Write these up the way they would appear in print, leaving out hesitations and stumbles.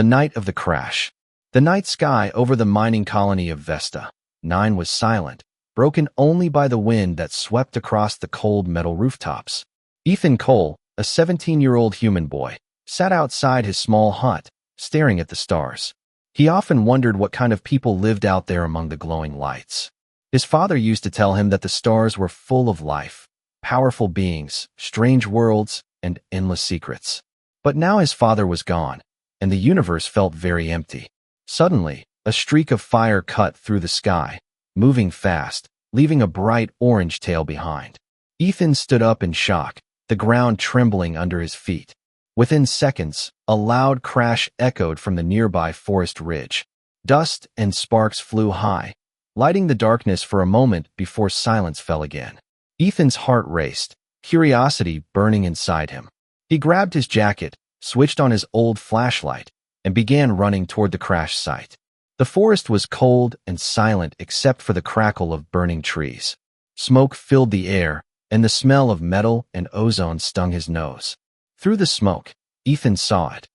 The night of the crash. The night sky over the mining colony of Vesta 9 was silent, broken only by the wind that swept across the cold metal rooftops. Ethan Cole, a 17-year-old human boy, sat outside his small hut, staring at the stars. He often wondered what kind of people lived out there among the glowing lights. His father used to tell him that the stars were full of life, powerful beings, strange worlds, and endless secrets. But now his father was gone, and the universe felt very empty. Suddenly, a streak of fire cut through the sky, moving fast, leaving a bright orange tail behind. Ethan stood up in shock, the ground trembling under his feet. Within seconds, a loud crash echoed from the nearby forest ridge. Dust and sparks flew high, lighting the darkness for a moment before silence fell again. Ethan's heart raced, curiosity burning inside him. He grabbed his jacket, switched on his old flashlight, and began running toward the crash site. The forest was cold and silent except for the crackle of burning trees. Smoke filled the air, and the smell of metal and ozone stung his nose. Through the smoke, Ethan saw it.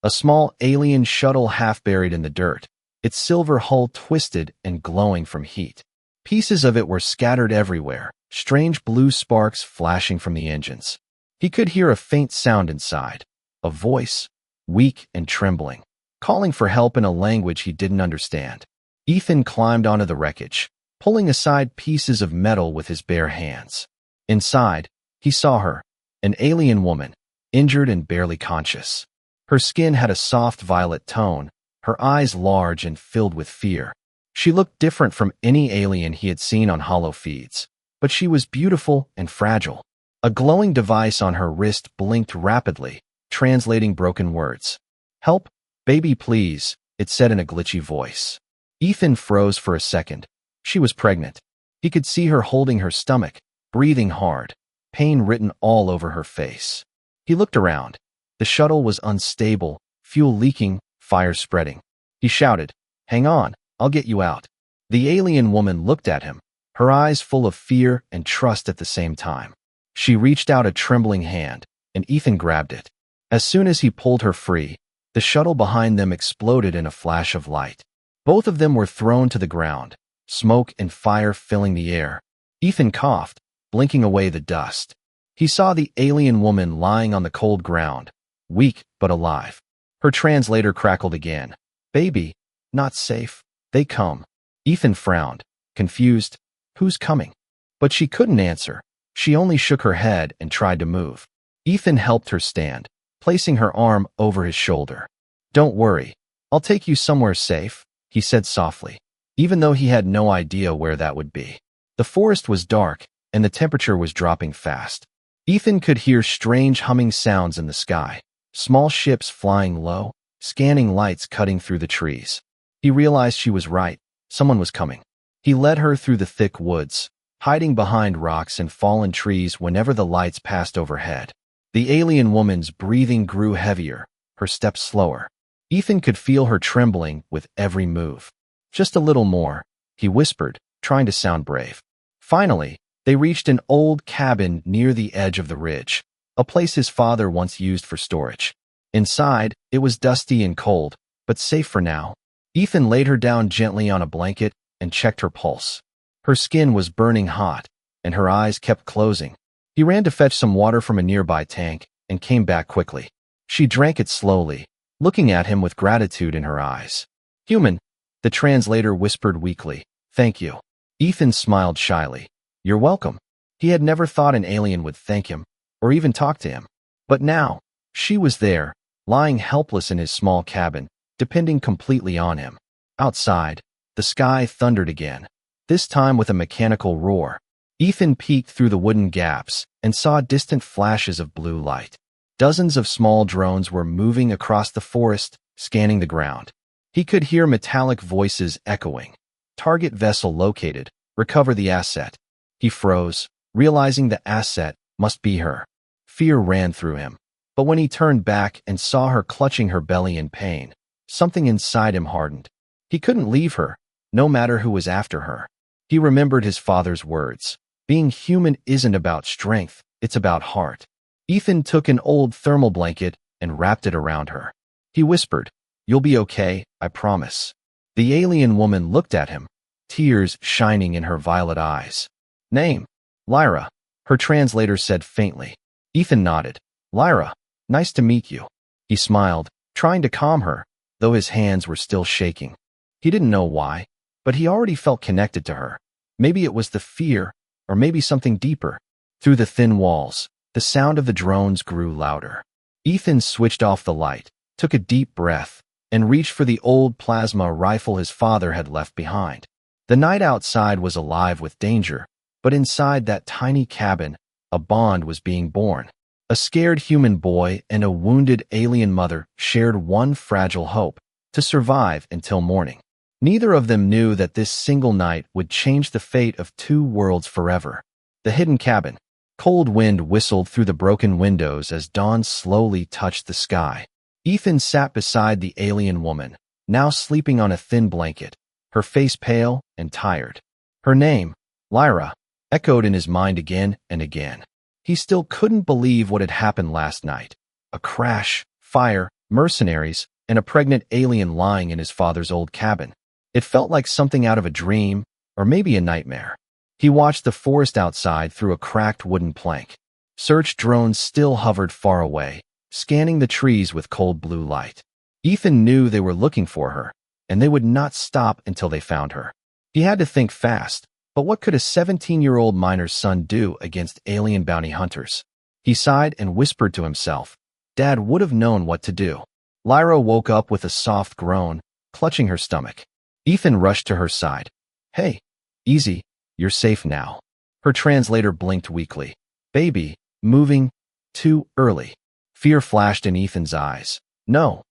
A small alien shuttle half buried in the dirt, its silver hull twisted and glowing from heat. Pieces of it were scattered everywhere, strange blue sparks flashing from the engines. He could hear a faint sound inside, a voice, weak and trembling, calling for help in a language he didn't understand. Ethan climbed onto the wreckage, pulling aside pieces of metal with his bare hands. Inside, he saw her, an alien woman, injured and barely conscious. Her skin had a soft violet tone, her eyes large and filled with fear. She looked different from any alien he had seen on holo feeds, but she was beautiful and fragile. A glowing device on her wrist blinked rapidly, translating broken words. "Help, baby, please," it said in a glitchy voice. Ethan froze for a second. She was pregnant. He could see her holding her stomach, breathing hard, pain written all over her face. He looked around. The shuttle was unstable, fuel leaking, fire spreading. He shouted, "Hang on, I'll get you out." The alien woman looked at him, her eyes full of fear and trust at the same time. She reached out a trembling hand, and Ethan grabbed it. As soon as he pulled her free, the shuttle behind them exploded in a flash of light. Both of them were thrown to the ground, smoke and fire filling the air. Ethan coughed, blinking away the dust. He saw the alien woman lying on the cold ground, weak but alive. Her translator crackled again. "Baby, not safe. They come." Ethan frowned, confused. Who's coming? But she couldn't answer. She only shook her head and tried to move. Ethan helped her stand, placing her arm over his shoulder. "Don't worry. I'll take you somewhere safe," he said softly, even though he had no idea where that would be. The forest was dark, and the temperature was dropping fast. Ethan could hear strange humming sounds in the sky, small ships flying low, scanning lights cutting through the trees. He realized she was right. Someone was coming. He led her through the thick woods, hiding behind rocks and fallen trees whenever the lights passed overhead. The alien woman's breathing grew heavier, her steps slower. Ethan could feel her trembling with every move. "Just a little more," he whispered, trying to sound brave. Finally, they reached an old cabin near the edge of the ridge, a place his father once used for storage. Inside, it was dusty and cold, but safe for now. Ethan laid her down gently on a blanket and checked her pulse. Her skin was burning hot, and her eyes kept closing. He ran to fetch some water from a nearby tank and came back quickly. She drank it slowly, looking at him with gratitude in her eyes. "Human," the translator whispered weakly. "Thank you." Ethan smiled shyly. "You're welcome." He had never thought an alien would thank him, or even talk to him. But now, she was there, lying helpless in his small cabin, depending completely on him. Outside, the sky thundered again, this time with a mechanical roar. Ethan peeked through the wooden gaps and saw distant flashes of blue light. Dozens of small drones were moving across the forest, scanning the ground. He could hear metallic voices echoing. "Target vessel located. Recover the asset." He froze, realizing the asset must be her. Fear ran through him. But when he turned back and saw her clutching her belly in pain, something inside him hardened. He couldn't leave her, no matter who was after her. He remembered his father's words. Being human isn't about strength, it's about heart. Ethan took an old thermal blanket and wrapped it around her. He whispered, You'll be okay, I promise. The alien woman looked at him, tears shining in her violet eyes. Name? Lyra, her translator said faintly. Ethan nodded. Lyra, nice to meet you. He smiled, trying to calm her, though his hands were still shaking. He didn't know why, but he already felt connected to her. Maybe it was the fear, or maybe something deeper. Through the thin walls, the sound of the drones grew louder. Ethan switched off the light, took a deep breath, and reached for the old plasma rifle his father had left behind. The night outside was alive with danger, but inside that tiny cabin, a bond was being born. A scared human boy and a wounded alien mother shared one fragile hope: to survive until morning. Neither of them knew that this single night would change the fate of two worlds forever. The hidden cabin. Cold wind whistled through the broken windows as dawn slowly touched the sky. Ethan sat beside the alien woman, now sleeping on a thin blanket, her face pale and tired. Her name, Lyra, echoed in his mind again and again. He still couldn't believe what had happened last night. A crash, fire, mercenaries, and a pregnant alien lying in his father's old cabin. It felt like something out of a dream, or maybe a nightmare. He watched the forest outside through a cracked wooden plank. Search drones still hovered far away, scanning the trees with cold blue light. Ethan knew they were looking for her, and they would not stop until they found her. He had to think fast, but what could a 17-year-old miner's son do against alien bounty hunters? He sighed and whispered to himself. Dad would have known what to do. Lyra woke up with a soft groan, clutching her stomach. Ethan rushed to her side. Hey, easy, you're safe now. Her translator blinked weakly. Baby, moving too early. Fear flashed in Ethan's eyes. No,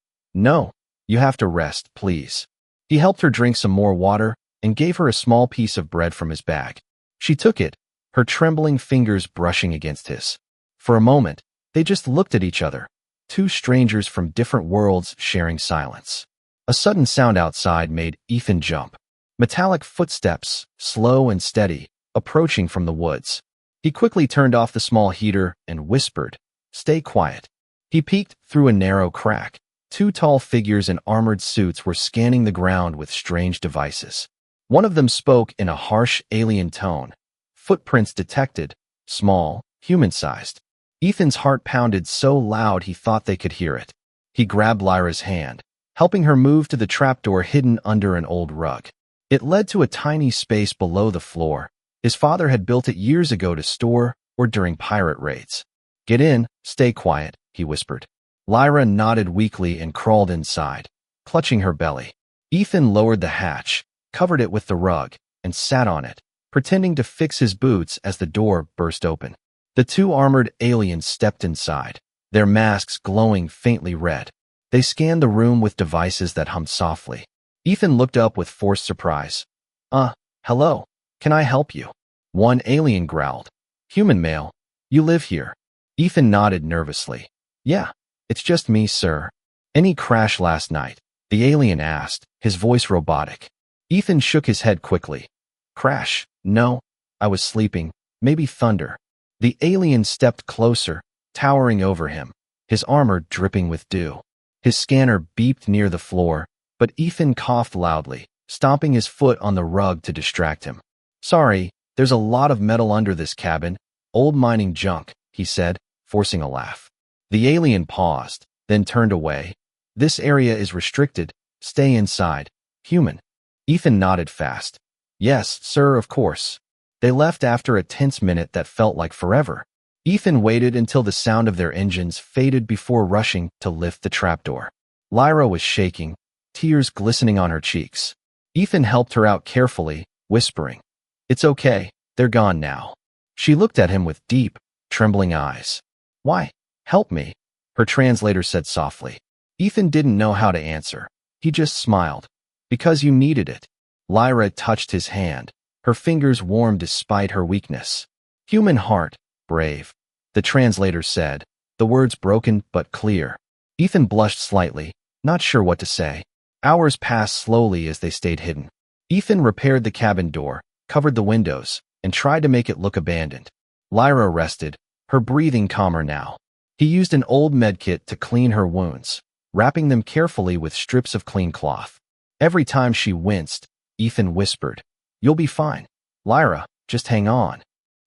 you have to rest, please. He helped her drink some more water and gave her a small piece of bread from his bag. She took it, her trembling fingers brushing against his. For a moment, they just looked at each other, two strangers from different worlds sharing silence. A sudden sound outside made Ethan jump. Metallic footsteps, slow and steady, approaching from the woods. He quickly turned off the small heater and whispered, Stay quiet. He peeked through a narrow crack. Two tall figures in armored suits were scanning the ground with strange devices. One of them spoke in a harsh alien tone. Footprints detected, small, human-sized. Ethan's heart pounded so loud he thought they could hear it. He grabbed Lyra's hand, helping her move to the trapdoor hidden under an old rug. It led to a tiny space below the floor. His father had built it years ago to store or during pirate raids. Get in, stay quiet, he whispered. Lyra nodded weakly and crawled inside, clutching her belly. Ethan lowered the hatch, covered it with the rug, and sat on it, pretending to fix his boots as the door burst open. The two armored aliens stepped inside, their masks glowing faintly red. They scanned the room with devices that hummed softly. Ethan looked up with forced surprise. Hello, can I help you? One alien growled. Human male, you live here. Ethan nodded nervously. Yeah, it's just me, sir. Any crash last night? The alien asked, his voice robotic. Ethan shook his head quickly. Crash? No, I was sleeping. Maybe thunder. The alien stepped closer, towering over him, his armor dripping with dew. His scanner beeped near the floor, but Ethan coughed loudly, stomping his foot on the rug to distract him. Sorry, there's a lot of metal under this cabin. Old mining junk, he said, forcing a laugh. The alien paused, then turned away. This area is restricted. Stay inside. Human. Ethan nodded fast. Yes, sir, of course. They left after a tense minute that felt like forever. Ethan waited until the sound of their engines faded before rushing to lift the trapdoor. Lyra was shaking, tears glistening on her cheeks. Ethan helped her out carefully, whispering, It's okay, they're gone now. She looked at him with deep, trembling eyes. Why? Help me, her translator said softly. Ethan didn't know how to answer. He just smiled. Because you needed it. Lyra touched his hand, her fingers warm despite her weakness. Human heart, brave. The translator said, the words broken but clear. Ethan blushed slightly, not sure what to say. Hours passed slowly as they stayed hidden. Ethan repaired the cabin door, covered the windows, and tried to make it look abandoned. Lyra rested, her breathing calmer now. He used an old medkit to clean her wounds. wrapping them carefully with strips of clean cloth. Every time she winced, Ethan whispered, "You'll be fine. Lyra, just hang on."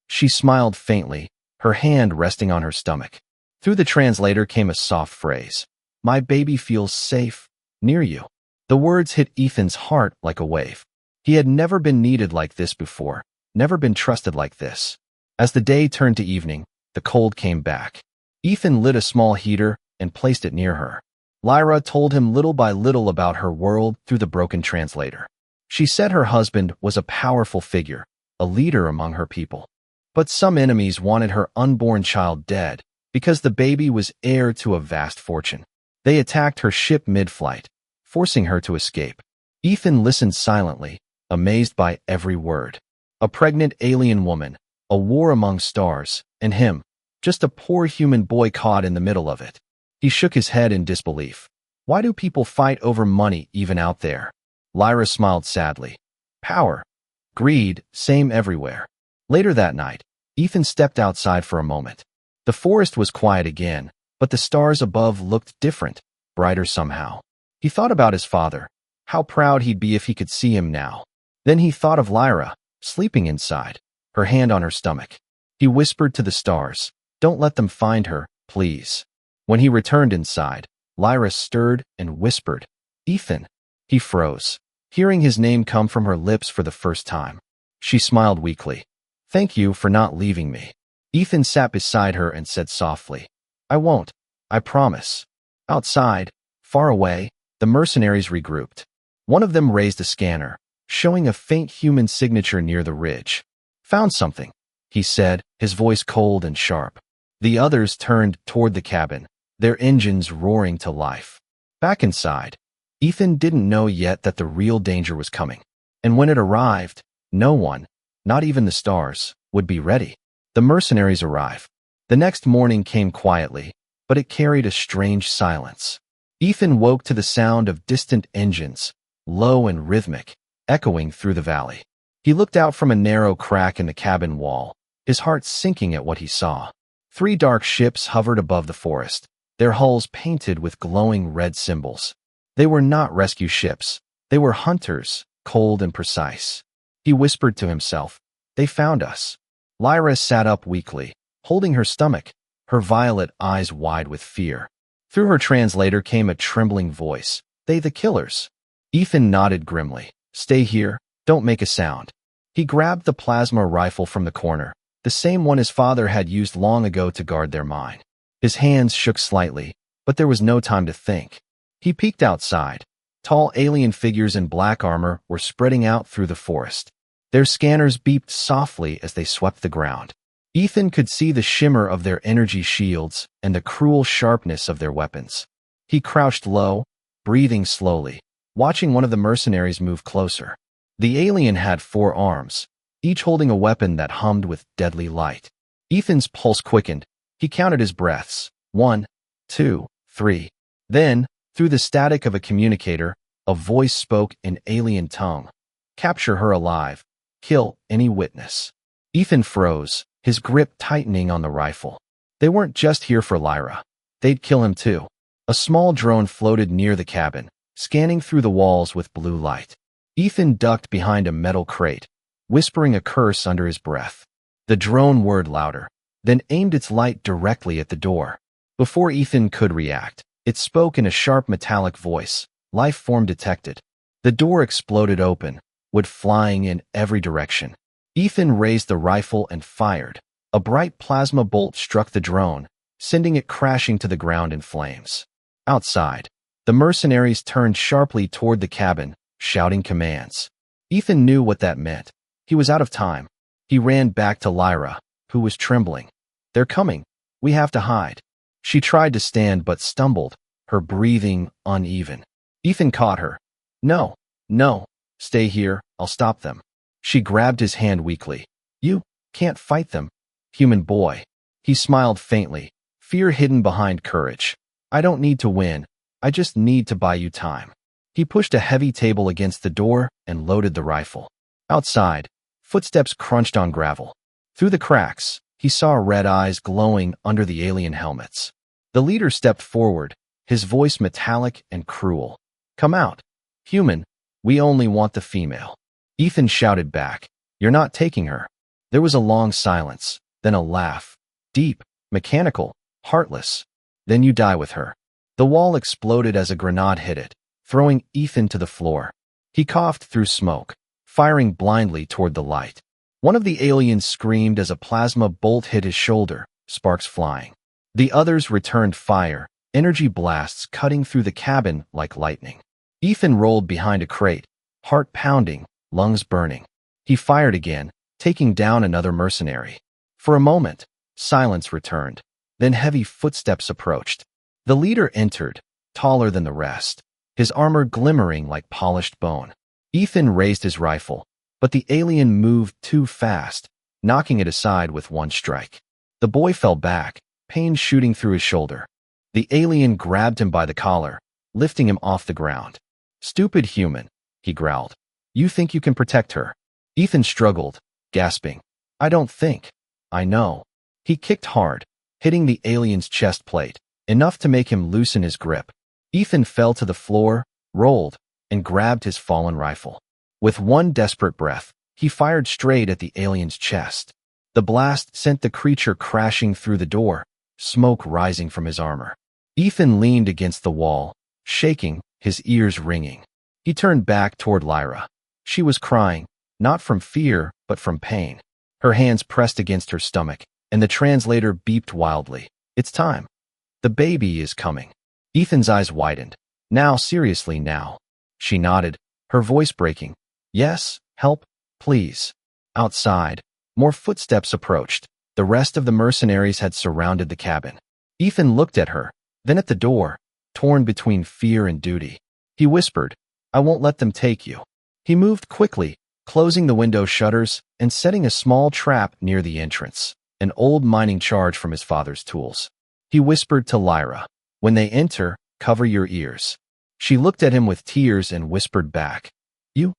She smiled faintly, her hand resting on her stomach. Through the translator came a soft phrase, "My baby feels safe near you." The words hit Ethan's heart like a wave. He had never been needed like this before, never been trusted like this. As the day turned to evening, the cold came back. Ethan lit a small heater and placed it near her. Lyra told him little by little about her world through the broken translator. She said her husband was a powerful figure, a leader among her people. But some enemies wanted her unborn child dead because the baby was heir to a vast fortune. They attacked her ship mid-flight, forcing her to escape. Ethan listened silently, amazed by every word. A pregnant alien woman, a war among stars, and him, just a poor human boy caught in the middle of it. He shook his head in disbelief. Why do people fight over money even out there? Lyra smiled sadly. Power, greed, same everywhere. Later that night, Ethan stepped outside for a moment. The forest was quiet again, but the stars above looked different, brighter somehow. He thought about his father, how proud he'd be if he could see him now. Then he thought of Lyra, sleeping inside, her hand on her stomach. He whispered to the stars, "Don't let them find her, please." When he returned inside, Lyra stirred and whispered, "Ethan." He froze, hearing his name come from her lips for the first time. She smiled weakly. "Thank you for not leaving me." Ethan sat beside her and said softly, "I won't, I promise." Outside, far away, the mercenaries regrouped. One of them raised a scanner, showing a faint human signature near the ridge. "Found something," he said, his voice cold and sharp. The others turned toward the cabin, their engines roaring to life. Back inside, Ethan didn't know yet that the real danger was coming. And when it arrived, no one, not even the stars, would be ready. The mercenaries arrived. The next morning came quietly, but it carried a strange silence. Ethan woke to the sound of distant engines, low and rhythmic, echoing through the valley. He looked out from a narrow crack in the cabin wall, his heart sinking at what he saw. 3 dark ships hovered above the forest, their hulls painted with glowing red symbols. They were not rescue ships. They were hunters, cold and precise. He whispered to himself, "They found us." Lyra sat up weakly, holding her stomach, her violet eyes wide with fear. Through her translator came a trembling voice, "They the killers." Ethan nodded grimly. "Stay here, don't make a sound." He grabbed the plasma rifle from the corner, the same one his father had used long ago to guard their mine. His hands shook slightly, but there was no time to think. He peeked outside. Tall alien figures in black armor were spreading out through the forest. Their scanners beeped softly as they swept the ground. Ethan could see the shimmer of their energy shields and the cruel sharpness of their weapons. He crouched low, breathing slowly, watching one of the mercenaries move closer. The alien had 4 arms, each holding a weapon that hummed with deadly light. Ethan's pulse quickened. He counted his breaths. 1, 2, 3. Then, through the static of a communicator, a voice spoke in alien tongue. "Capture her alive. Kill any witness." Ethan froze, his grip tightening on the rifle. They weren't just here for Lyra. They'd kill him too. A small drone floated near the cabin, scanning through the walls with blue light. Ethan ducked behind a metal crate, whispering a curse under his breath. The drone whirred louder, then aimed its light directly at the door. Before Ethan could react, it spoke in a sharp metallic voice. "Life form detected." The door exploded open, wood flying in every direction. Ethan raised the rifle and fired. A bright plasma bolt struck the drone, sending it crashing to the ground in flames. Outside, the mercenaries turned sharply toward the cabin, shouting commands. Ethan knew what that meant. He was out of time. He ran back to Lyra, who was trembling. "They're coming. We have to hide." She tried to stand but stumbled, her breathing uneven. Ethan caught her. "No, no, stay here, I'll stop them." She grabbed his hand weakly. "You can't fight them, human boy." He smiled faintly, fear hidden behind courage. "I don't need to win, I just need to buy you time." He pushed a heavy table against the door and loaded the rifle. Outside, footsteps crunched on gravel. Through the cracks, he saw red eyes glowing under the alien helmets. The leader stepped forward, his voice metallic and cruel. "Come out. Human, we only want the female." Ethan shouted back, "You're not taking her." There was a long silence, then a laugh. Deep, mechanical, heartless. "Then you die with her." The wall exploded as a grenade hit it, throwing Ethan to the floor. He coughed through smoke, firing blindly toward the light. One of the aliens screamed as a plasma bolt hit his shoulder, sparks flying. The others returned fire, energy blasts cutting through the cabin like lightning. Ethan rolled behind a crate, heart pounding, lungs burning. He fired again, taking down another mercenary. For a moment, silence returned. Then heavy footsteps approached. The leader entered, taller than the rest, his armor glimmering like polished bone. Ethan raised his rifle, but the alien moved too fast, knocking it aside with one strike. The boy fell back, pain shooting through his shoulder. The alien grabbed him by the collar, lifting him off the ground. "Stupid human," he growled. "You think you can protect her?" Ethan struggled, gasping. "I don't think. I know." He kicked hard, hitting the alien's chest plate, enough to make him loosen his grip. Ethan fell to the floor, rolled, and grabbed his fallen rifle. With one desperate breath, he fired straight at the alien's chest. The blast sent the creature crashing through the door, smoke rising from his armor. Ethan leaned against the wall, shaking, his ears ringing. He turned back toward Lyra. She was crying, not from fear, but from pain. Her hands pressed against her stomach, and the translator beeped wildly. "It's time. The baby is coming." Ethan's eyes widened. "Now, seriously now." She nodded, her voice breaking. "Yes, help, please." Outside, more footsteps approached. The rest of the mercenaries had surrounded the cabin. Ethan looked at her, then at the door, torn between fear and duty. He whispered, "I won't let them take you." He moved quickly, closing the window shutters and setting a small trap near the entrance, an old mining charge from his father's tools. He whispered to Lyra, "When they enter, cover your ears." She looked at him with tears and whispered back, "You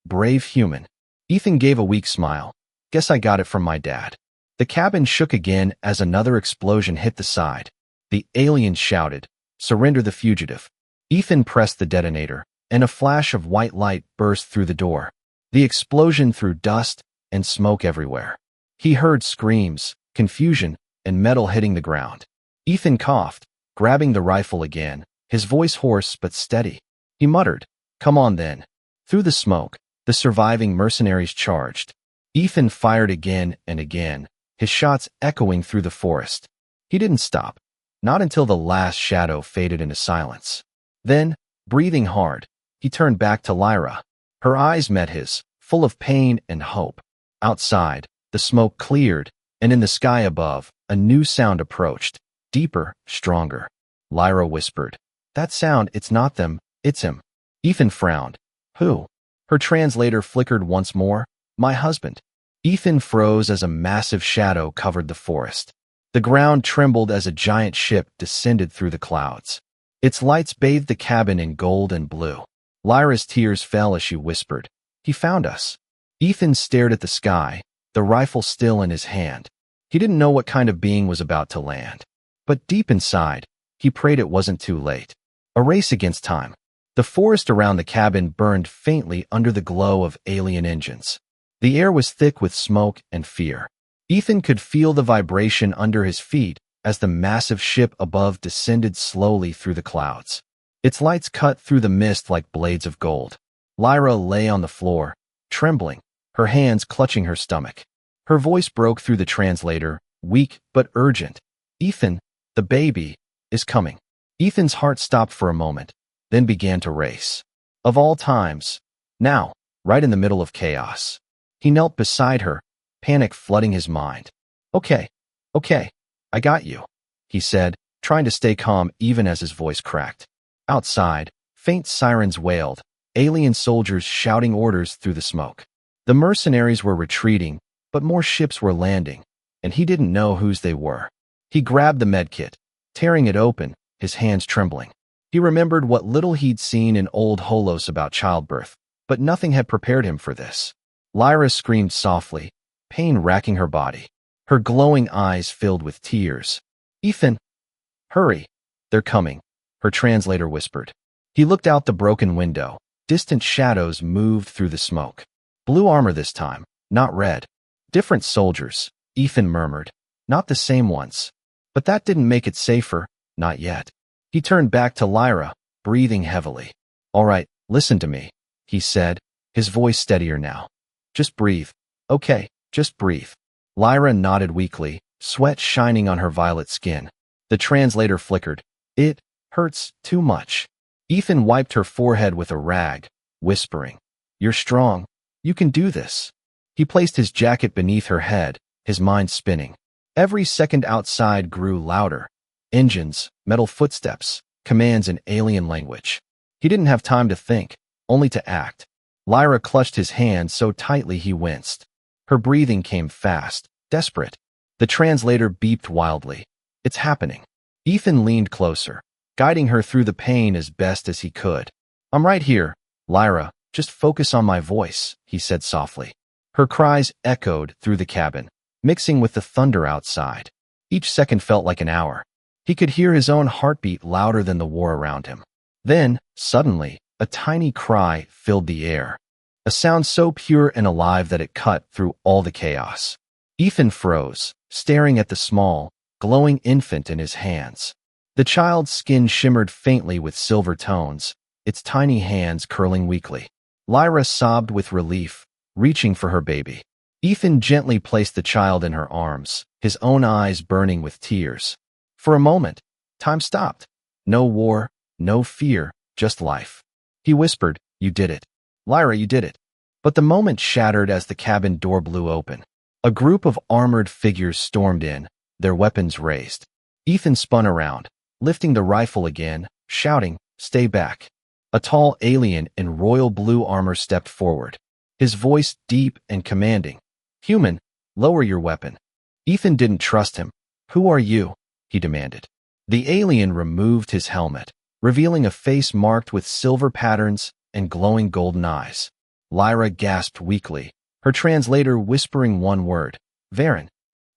brave human." Ethan gave a weak smile. "Guess I got it from my dad." The cabin shook again as another explosion hit the side. The alien shouted, "Surrender the fugitive." Ethan pressed the detonator, and a flash of white light burst through the door. The explosion threw dust and smoke everywhere. He heard screams, confusion, and metal hitting the ground. Ethan coughed, grabbing the rifle again, his voice hoarse but steady. He muttered, "Come on then." Through the smoke, the surviving mercenaries charged. Ethan fired again and again, his shots echoing through the forest. He didn't stop, not until the last shadow faded into silence. Then, breathing hard, he turned back to Lyra. Her eyes met his, full of pain and hope. Outside, the smoke cleared, and in the sky above, a new sound approached, deeper, stronger. Lyra whispered, "That sound, it's not them, it's him." Ethan frowned. "Who?" Her translator flickered once more. "My husband." Ethan froze as a massive shadow covered the forest. The ground trembled as a giant ship descended through the clouds. Its lights bathed the cabin in gold and blue. Lyra's tears fell as she whispered, "He found us." Ethan stared at the sky, the rifle still in his hand. He didn't know what kind of being was about to land. But deep inside, he prayed it wasn't too late. A race against time. The forest around the cabin burned faintly under the glow of alien engines. The air was thick with smoke and fear. Ethan could feel the vibration under his feet as the massive ship above descended slowly through the clouds. Its lights cut through the mist like blades of gold. Lyra lay on the floor, trembling, her hands clutching her stomach. Her voice broke through the translator, weak but urgent. "Ethan, the baby, is coming." Ethan's heart stopped for a moment, then began to race. Of all times, now, right in the middle of chaos. He knelt beside her, panic flooding his mind. Okay, I got you," he said, trying to stay calm even as his voice cracked. Outside, faint sirens wailed, alien soldiers shouting orders through the smoke. The mercenaries were retreating, but more ships were landing, and he didn't know whose they were. He grabbed the medkit, tearing it open, his hands trembling. He remembered what little he'd seen in old holos about childbirth, but nothing had prepared him for this. Lyra screamed softly, pain racking her body. Her glowing eyes filled with tears. "Ethan, hurry, they're coming." her translator whispered. He looked out the broken window. Distant shadows moved through the smoke. Blue armor this time, not red. Different soldiers, Ethan murmured. Not the same ones. But that didn't make it safer, not yet. He turned back to Lyra, breathing heavily. All right, listen to me, he said, his voice steadier now. Just breathe. Okay, just breathe. Lyra nodded weakly, sweat shining on her violet skin. The translator flickered. It hurts too much. Ethan wiped her forehead with a rag, whispering, You're strong. You can do this. He placed his jacket beneath her head, his mind spinning. Every second outside grew louder. Engines, metal footsteps, commands in alien language. He didn't have time to think, only to act. Lyra clutched his hand so tightly he winced. Her breathing came fast, desperate. The translator beeped wildly. It's happening. Ethan leaned closer, guiding her through the pain as best as he could. I'm right here, Lyra. Just focus on my voice, he said softly. Her cries echoed through the cabin, mixing with the thunder outside. Each second felt like an hour. He could hear his own heartbeat louder than the war around him. Then, suddenly, a tiny cry filled the air. A sound so pure and alive that it cut through all the chaos. Ethan froze, staring at the small, glowing infant in his hands. The child's skin shimmered faintly with silver tones, its tiny hands curling weakly. Lyra sobbed with relief, reaching for her baby. Ethan gently placed the child in her arms, his own eyes burning with tears. For a moment, time stopped. No war, no fear, just life. He whispered, You did it. Lyra, you did it. But the moment shattered as the cabin door blew open. A group of armored figures stormed in, their weapons raised. Ethan spun around, lifting the rifle again, shouting, Stay back. A tall alien in royal blue armor stepped forward, his voice deep and commanding. Human, lower your weapon. Ethan didn't trust him. Who are you? He demanded. The alien removed his helmet, revealing a face marked with silver patterns and glowing golden eyes. Lyra gasped weakly, her translator whispering one word, Varen.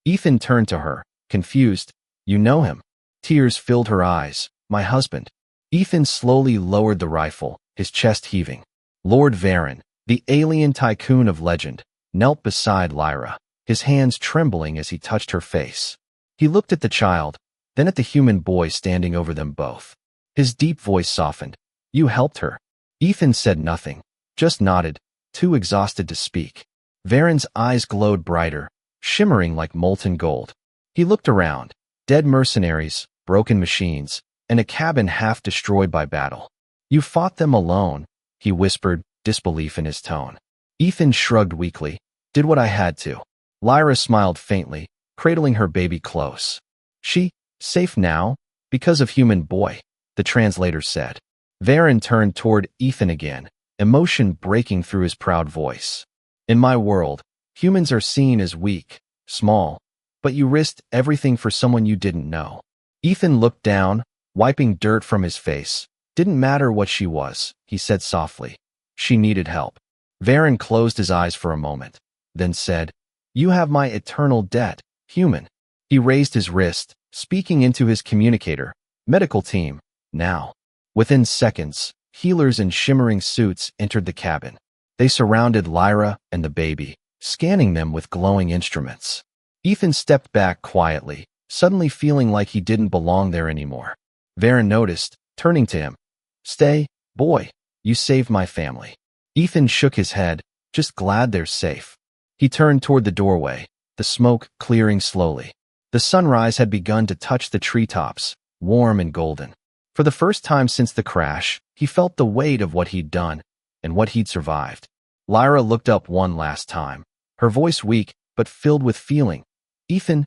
Ethan turned to her, confused. You know him. Tears filled her eyes. My husband. Ethan slowly lowered the rifle, his chest heaving. Lord Varen, the alien tycoon of legend, knelt beside Lyra, his hands trembling as he touched her face. He looked at the child, then at the human boy standing over them both. His deep voice softened. You helped her. Ethan said nothing, just nodded, too exhausted to speak. Varen's eyes glowed brighter, shimmering like molten gold. He looked around. Dead mercenaries, broken machines, and a cabin half destroyed by battle. You fought them alone, he whispered, disbelief in his tone. Ethan shrugged weakly. Did what I had to. Lyra smiled faintly, cradling her baby close. She, safe now, because of human boy, the translator said. Varen turned toward Ethan again, emotion breaking through his proud voice. In my world, humans are seen as weak, small, but you risked everything for someone you didn't know. Ethan looked down, wiping dirt from his face. Didn't matter what she was, he said softly. She needed help. Varen closed his eyes for a moment, then said, You have my eternal debt, human. He raised his wrist, speaking into his communicator. Medical team, now. Within seconds, healers in shimmering suits entered the cabin. They surrounded Lyra and the baby, scanning them with glowing instruments. Ethan stepped back quietly, suddenly feeling like he didn't belong there anymore. Varen noticed, turning to him. Stay, boy. You saved my family. Ethan shook his head, just glad they're safe. He turned toward the doorway, the smoke clearing slowly. The sunrise had begun to touch the treetops, warm and golden. For the first time since the crash, he felt the weight of what he'd done and what he'd survived. Lyra looked up one last time, her voice weak but filled with feeling. Ethan,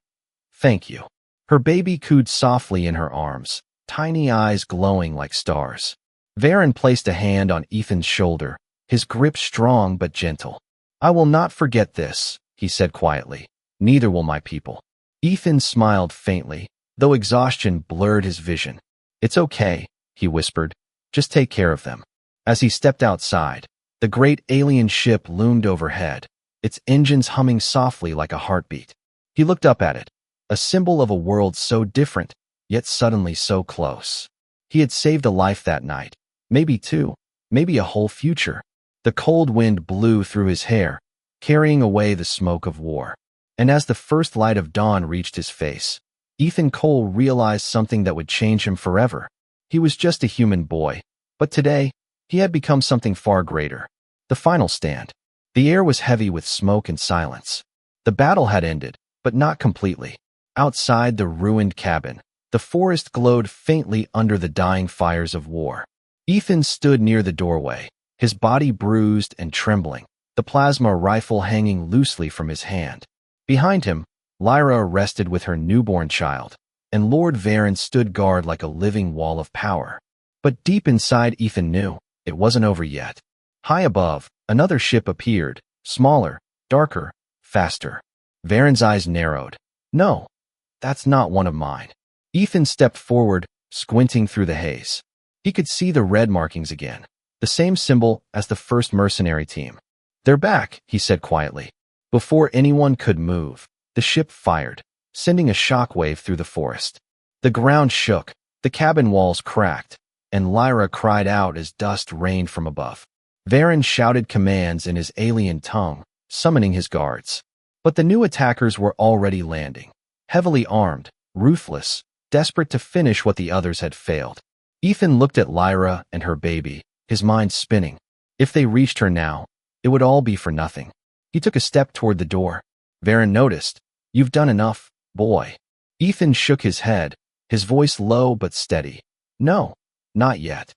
thank you. Her baby cooed softly in her arms, tiny eyes glowing like stars. Varen placed a hand on Ethan's shoulder, his grip strong but gentle. I will not forget this, he said quietly. Neither will my people. Ethan smiled faintly, though exhaustion blurred his vision. It's okay, he whispered. Just take care of them. As he stepped outside, the great alien ship loomed overhead, its engines humming softly like a heartbeat. He looked up at it, a symbol of a world so different, yet suddenly so close. He had saved a life that night. Maybe two. Maybe a whole future. The cold wind blew through his hair, carrying away the smoke of war. And as the first light of dawn reached his face, Ethan Cole realized something that would change him forever. He was just a human boy, but today, he had become something far greater. The final stand. The air was heavy with smoke and silence. The battle had ended, but not completely. Outside the ruined cabin, the forest glowed faintly under the dying fires of war. Ethan stood near the doorway, his body bruised and trembling, the plasma rifle hanging loosely from his hand. Behind him, Lyra rested with her newborn child, and Lord Varen stood guard like a living wall of power. But deep inside, Ethan knew it wasn't over yet. High above, another ship appeared, smaller, darker, faster. Varen's eyes narrowed. No, that's not one of mine. Ethan stepped forward, squinting through the haze. He could see the red markings again, the same symbol as the first mercenary team. They're back, he said quietly. Before anyone could move, the ship fired, sending a shockwave through the forest. The ground shook, the cabin walls cracked, and Lyra cried out as dust rained from above. Varen shouted commands in his alien tongue, summoning his guards. But the new attackers were already landing, heavily armed, ruthless, desperate to finish what the others had failed. Ethan looked at Lyra and her baby, his mind spinning. If they reached her now, it would all be for nothing. He took a step toward the door. Varen noticed. You've done enough, boy. Ethan shook his head, his voice low but steady. No, not yet.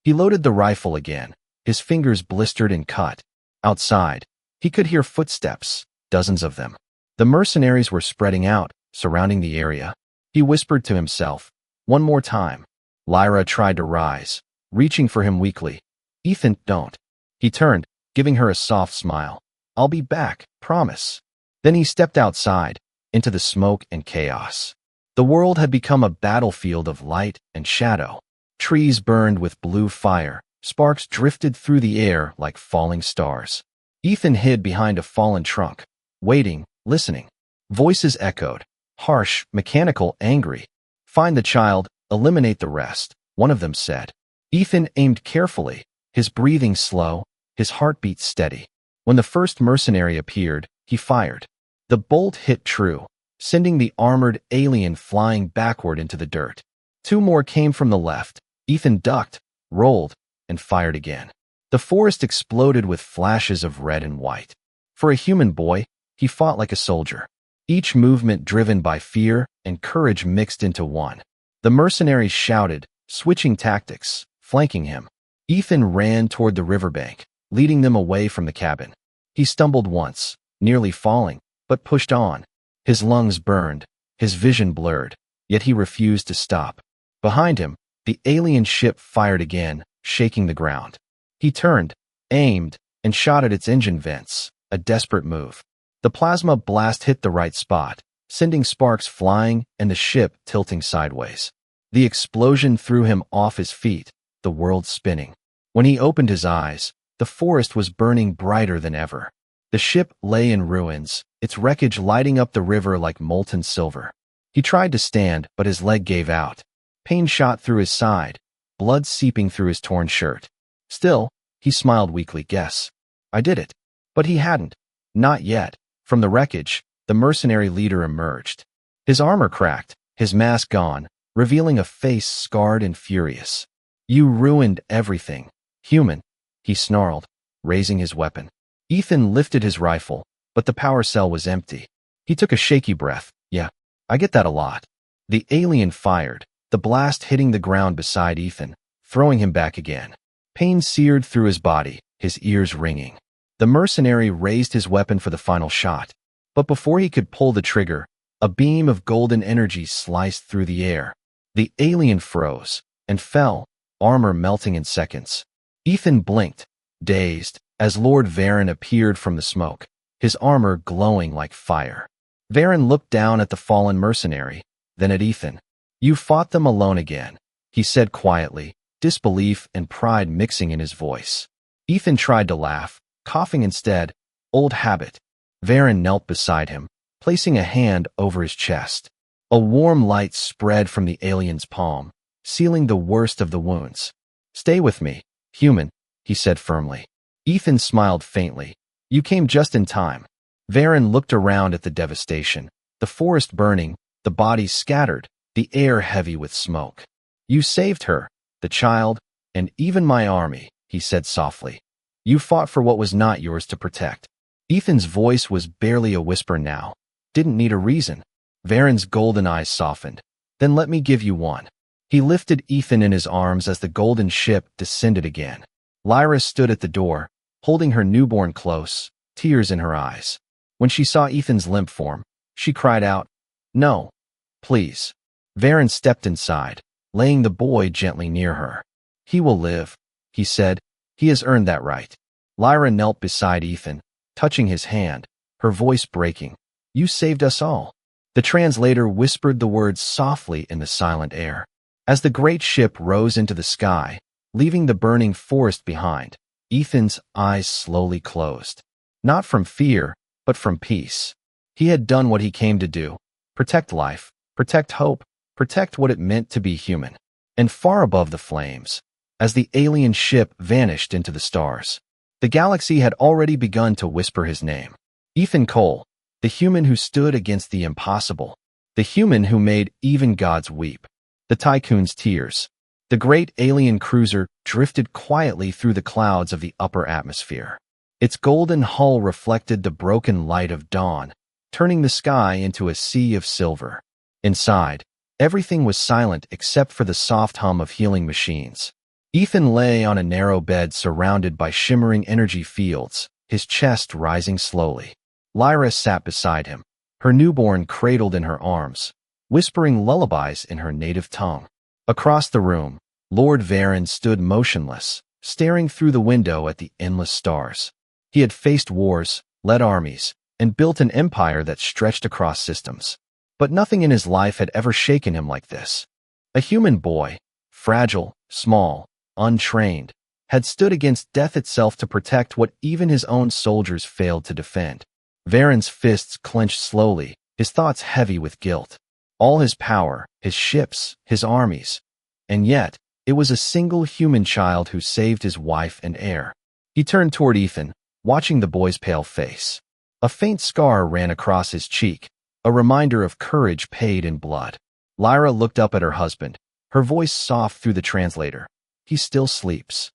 He loaded the rifle again, his fingers blistered and cut. Outside, he could hear footsteps, dozens of them. The mercenaries were spreading out, surrounding the area. He whispered to himself, one more time. Lyra tried to rise, reaching for him weakly. Ethan, don't. He turned, giving her a soft smile. I'll be back, promise. Then he stepped outside, into the smoke and chaos. The world had become a battlefield of light and shadow. Trees burned with blue fire, sparks drifted through the air like falling stars. Ethan hid behind a fallen trunk, waiting, listening. Voices echoed, harsh, mechanical, angry. Find the child, eliminate the rest, one of them said. Ethan aimed carefully, his breathing slow, his heartbeat steady. When the first mercenary appeared, he fired. The bolt hit true, sending the armored alien flying backward into the dirt. Two more came from the left. Ethan ducked, rolled, and fired again. The forest exploded with flashes of red and white. For a human boy, he fought like a soldier. Each movement driven by fear and courage mixed into one. The mercenaries shouted, switching tactics, flanking him. Ethan ran toward the riverbank, leading them away from the cabin. He stumbled once, nearly falling, but pushed on. His lungs burned, his vision blurred, yet he refused to stop. Behind him, the alien ship fired again, shaking the ground. He turned, aimed, and shot at its engine vents, a desperate move. The plasma blast hit the right spot, sending sparks flying and the ship tilting sideways. The explosion threw him off his feet, the world spinning. When he opened his eyes, the forest was burning brighter than ever. The ship lay in ruins, its wreckage lighting up the river like molten silver. He tried to stand, but his leg gave out. Pain shot through his side, blood seeping through his torn shirt. Still, he smiled weakly. Guess I did it. But he hadn't. Not yet. From the wreckage, the mercenary leader emerged. His armor cracked, his mask gone, revealing a face scarred and furious. You ruined everything, human, he snarled, raising his weapon. Ethan lifted his rifle, but the power cell was empty. He took a shaky breath. Yeah, I get that a lot. The alien fired, the blast hitting the ground beside Ethan, throwing him back again. Pain seared through his body, his ears ringing. The mercenary raised his weapon for the final shot, but before he could pull the trigger, a beam of golden energy sliced through the air. The alien froze and fell, armor melting in seconds. Ethan blinked, dazed, as Lord Varen appeared from the smoke, his armor glowing like fire. Varen looked down at the fallen mercenary, then at Ethan. You fought them alone again, he said quietly, disbelief and pride mixing in his voice. Ethan tried to laugh, coughing instead. Old habit. Varen knelt beside him, placing a hand over his chest. A warm light spread from the alien's palm, sealing the worst of the wounds. "Stay with me, human," he said firmly. Ethan smiled faintly. "You came just in time." Varen looked around at the devastation. The forest burning, the bodies scattered, the air heavy with smoke. "You saved her, the child, and even my army," he said softly. "You fought for what was not yours to protect." Ethan's voice was barely a whisper now. "Didn't need a reason." Varen's golden eyes softened. "Then let me give you one." He lifted Ethan in his arms as the golden ship descended again. Lyra stood at the door, holding her newborn close, tears in her eyes. When she saw Ethan's limp form, she cried out, "No, please." Varen stepped inside, laying the boy gently near her. "He will live," he said. "He has earned that right." Lyra knelt beside Ethan, touching his hand, her voice breaking. "You saved us all." The translator whispered the words softly in the silent air. As the great ship rose into the sky, leaving the burning forest behind, Ethan's eyes slowly closed. Not from fear, but from peace. He had done what he came to do: protect life, protect hope, protect what it meant to be human. And far above the flames, as the alien ship vanished into the stars, the galaxy had already begun to whisper his name. Ethan Cole, the human who stood against the impossible, the human who made even gods weep. The Tycoon's tears. The great alien cruiser drifted quietly through the clouds of the upper atmosphere. Its golden hull reflected the broken light of dawn, turning the sky into a sea of silver. Inside, everything was silent except for the soft hum of healing machines. Ethan lay on a narrow bed surrounded by shimmering energy fields, his chest rising slowly. Lyra sat beside him, her newborn cradled in her arms, whispering lullabies in her native tongue. Across the room, Lord Varen stood motionless, staring through the window at the endless stars. He had faced wars, led armies, and built an empire that stretched across systems. But nothing in his life had ever shaken him like this. A human boy, fragile, small, untrained, had stood against death itself to protect what even his own soldiers failed to defend. Varen's fists clenched slowly, his thoughts heavy with guilt. All his power, his ships, his armies. And yet, it was a single human child who saved his wife and heir. He turned toward Ethan, watching the boy's pale face. A faint scar ran across his cheek, a reminder of courage paid in blood. Lyra looked up at her husband, her voice soft through the translator. "He still sleeps."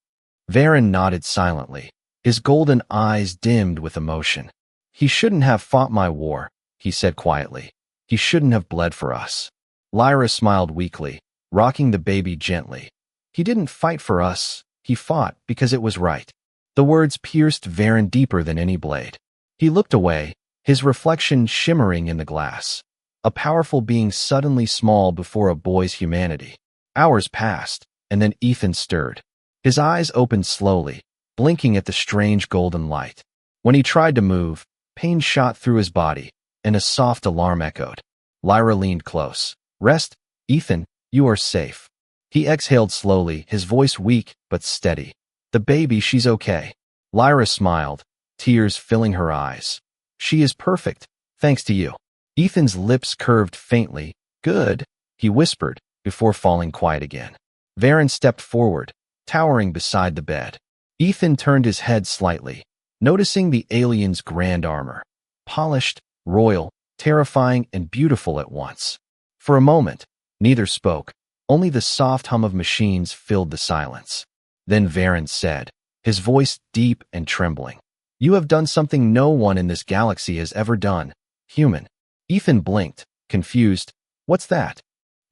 Varen nodded silently, his golden eyes dimmed with emotion. "He shouldn't have fought my war," he said quietly. "He shouldn't have bled for us." Lyra smiled weakly, rocking the baby gently. "He didn't fight for us, he fought because it was right." The words pierced Varen deeper than any blade. He looked away, his reflection shimmering in the glass. A powerful being suddenly small before a boy's humanity. Hours passed, and then Ethan stirred. His eyes opened slowly, blinking at the strange golden light. When he tried to move, pain shot through his body, and a soft alarm echoed. Lyra leaned close. "Rest, Ethan, you are safe." He exhaled slowly, his voice weak but steady. "The baby, she's okay." Lyra smiled, tears filling her eyes. "She is perfect, thanks to you." Ethan's lips curved faintly. "Good," he whispered, before falling quiet again. Varen stepped forward, towering beside the bed. Ethan turned his head slightly, noticing the alien's grand armor. Polished, royal, terrifying, and beautiful at once. For a moment, neither spoke, only the soft hum of machines filled the silence. Then Varen said, his voice deep and trembling, "You have done something no one in this galaxy has ever done, human." Ethan blinked, confused. "What's that?"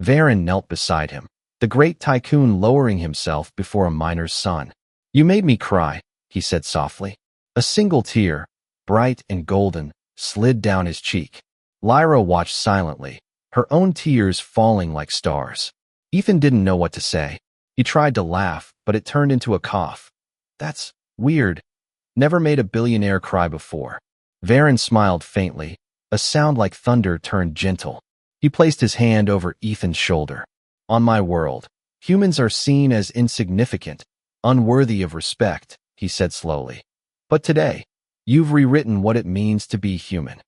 Varen knelt beside him, the great Tycoon lowering himself before a miner's son. "You made me cry," he said softly. A single tear, bright and golden, slid down his cheek. Lyra watched silently, her own tears falling like stars. Ethan didn't know what to say. He tried to laugh, but it turned into a cough. "That's weird. Never made a billionaire cry before." Varen smiled faintly, a sound like thunder turned gentle. He placed his hand over Ethan's shoulder. "On my world, humans are seen as insignificant, unworthy of respect," he said slowly. "But today, you've rewritten what it means to be human."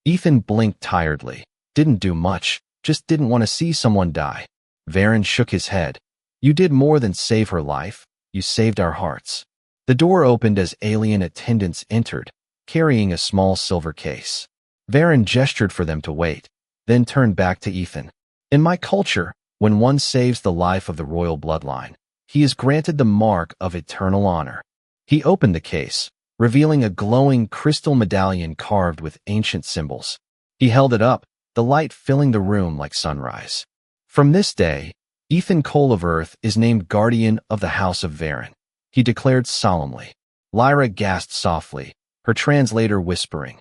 Ethan blinked tiredly. Didn't do much, just didn't want to see someone die. Varen shook his head. You did more than save her life. You saved our hearts. The door opened as alien attendants entered, carrying a small silver case. Varen gestured for them to wait, then turned back to Ethan. In my culture, when one saves the life of the royal bloodline, he is granted the mark of eternal honor. He opened the case, revealing a glowing crystal medallion carved with ancient symbols. He held it up, the light filling the room like sunrise. From this day, Ethan Cole of Earth is named Guardian of the House of Varen, he declared solemnly. Lyra gasped softly, her translator whispering,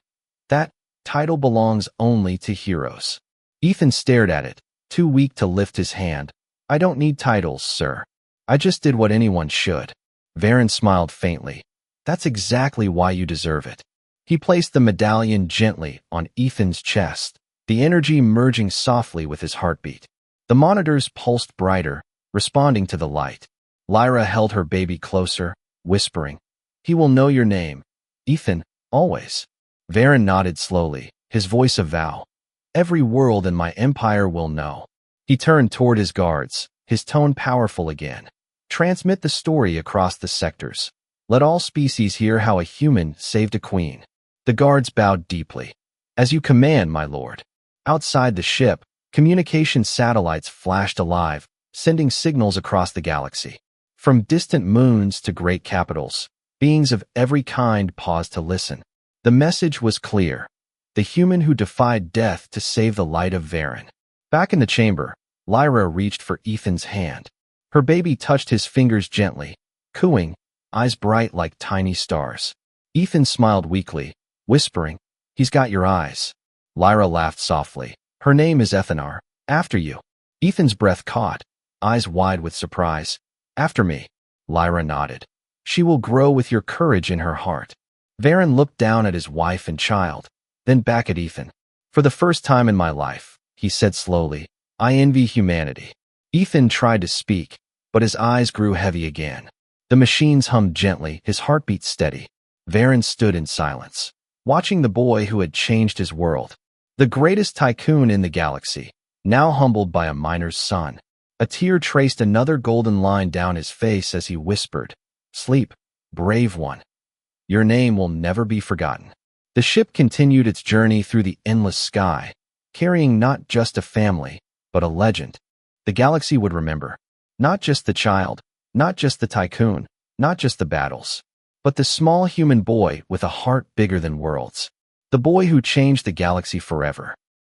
"That title belongs only to heroes." Ethan stared at it, too weak to lift his hand. "I don't need titles, sir. I just did what anyone should." Varen smiled faintly. "That's exactly why you deserve it." He placed the medallion gently on Ethan's chest, the energy merging softly with his heartbeat. The monitors pulsed brighter, responding to the light. Lyra held her baby closer, whispering, "He will know your name, Ethan, always." Varen nodded slowly, his voice a vow. "Every world in my empire will know." He turned toward his guards, his tone powerful again. "Transmit the story across the sectors. Let all species hear how a human saved a queen." The guards bowed deeply. "As you command, my lord." Outside the ship, communication satellites flashed alive, sending signals across the galaxy. From distant moons to great capitals, beings of every kind paused to listen. The message was clear: the human who defied death to save the light of Varen. Back in the chamber, Lyra reached for Ethan's hand. Her baby touched his fingers gently, cooing, eyes bright like tiny stars. Ethan smiled weakly, whispering, "He's got your eyes." Lyra laughed softly. "Her name is Ethanar, after you." Ethan's breath caught, eyes wide with surprise. "After me," Lyra nodded. "She will grow with your courage in her heart." Varen looked down at his wife and child, then back at Ethan. "For the first time in my life," he said slowly, "I envy humanity." Ethan tried to speak, but his eyes grew heavy again. The machines hummed gently, his heartbeat steady. Varen stood in silence, watching the boy who had changed his world. The greatest tycoon in the galaxy, now humbled by a miner's son. A tear traced another golden line down his face as he whispered, "Sleep, brave one. Your name will never be forgotten." The ship continued its journey through the endless sky, carrying not just a family, but a legend. The galaxy would remember. Not just the child, not just the tycoon, not just the battles, but the small human boy with a heart bigger than worlds. The boy who changed the galaxy forever.